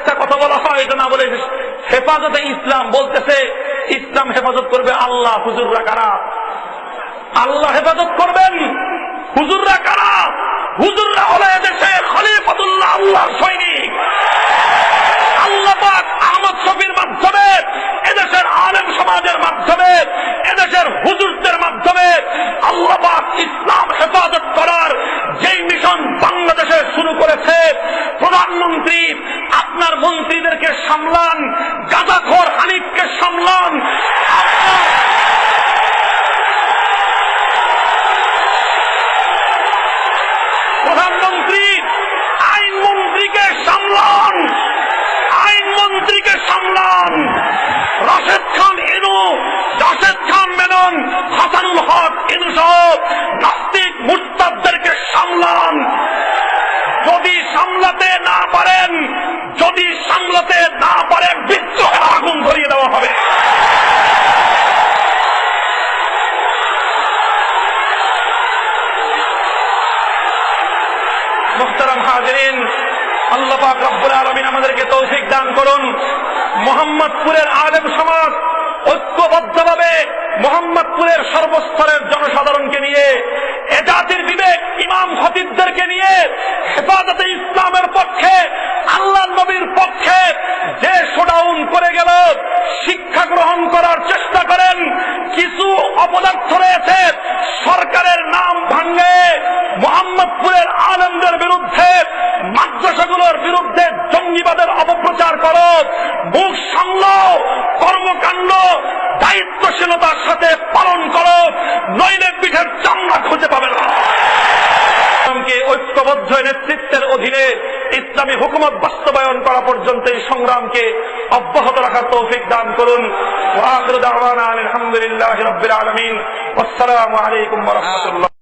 আরেকটা কথা বলা হয়, এটা না বলে হেফাজতে ইসলাম বলতেছে, ইসলাম হেফাজত করবে আল্লাহ। হুজুররা কারা? আল্লাহ হেফাজত করবেন। হুজুররা কারা? হুজুররা হলো এদেশের খলিফাতুল্লাহ, আল্লাহর সৈনিক। আল্লাহ পাক আহমদ শফির মাধ্যমে, এদেশের আলেম সমাজের মাধ্যমে, এদেশের হুজুরদের মাধ্যমে আল্লাহ পাক ইসলাম হেফাজত করার যেই মিশন বাংলাদেশে শুরু করেছে, প্রধানমন্ত্রী আপনার মন্ত্রীদেরকে সামলান, গাঁজাখোর হানিফকে সামলান, প্রধানমন্ত্রী আইনমন্ত্রীকে সামলান, আইনমন্ত্রীকে সামলান, রাশেদ খান ইনু, রাশেদ খান মেনন, হাসানুল হক ইনু সহ নাস্তিক মুরতাদদেরকে সামলান। যদি সামলাতে না পারেন, যদি সামলাতে না পারেন, বিদ্রোহের আগুন ধরিয়ে দেওয়া হবে। মুহতারাম হাজিরিন, আল্লাহ পাক রব্বুল আলামিন আমাদেরকে তৌফিক দান করুন। মোহাম্মদপুরের আলেম সমাজ ঐক্যবদ্ধভাবে মোহাম্মদপুরের সর্বস্তরের জনসাধারণকে নিয়ে, এ জাতির বিবেক ইমাম খতিবদেরকে নিয়ে হেফাজতে ইসলামের পক্ষে, আল্লাহ নবীর পক্ষে যে শোডাউন করে গেল, শিক্ষা গ্রহণ করার চেষ্টা করেন। কিছু অপদার্থ রয়েছে সরকারের নাম ভাঙে মোহাম্মদপুরের আলেমদের বিরুদ্ধে, মাদ্রাসাগুলোর বিরুদ্ধে জঙ্গিবাদের অপপ্রচার করো, মুখ সামলাও, কর্মকাণ্ড দায়িত্বশীলতার সাথে পালন করো, নইলে পিঠের চামড়া খুঁজে পাবে না। ঐক্যবদ্ধ নেতৃত্বের অধীনে ইসলামী হুকুমত বাস্তবায়ন করা পর্যন্ত এই সংগ্রামকে অব্যাহত রাখার তৌফিক দান করুন। ওয়া আখিরু দাওয়ানা আলহামদুলিল্লাহি রাব্বিল আলামিন। আসসালামু আলাইকুম ওয়া রাহমাতুল্লাহ।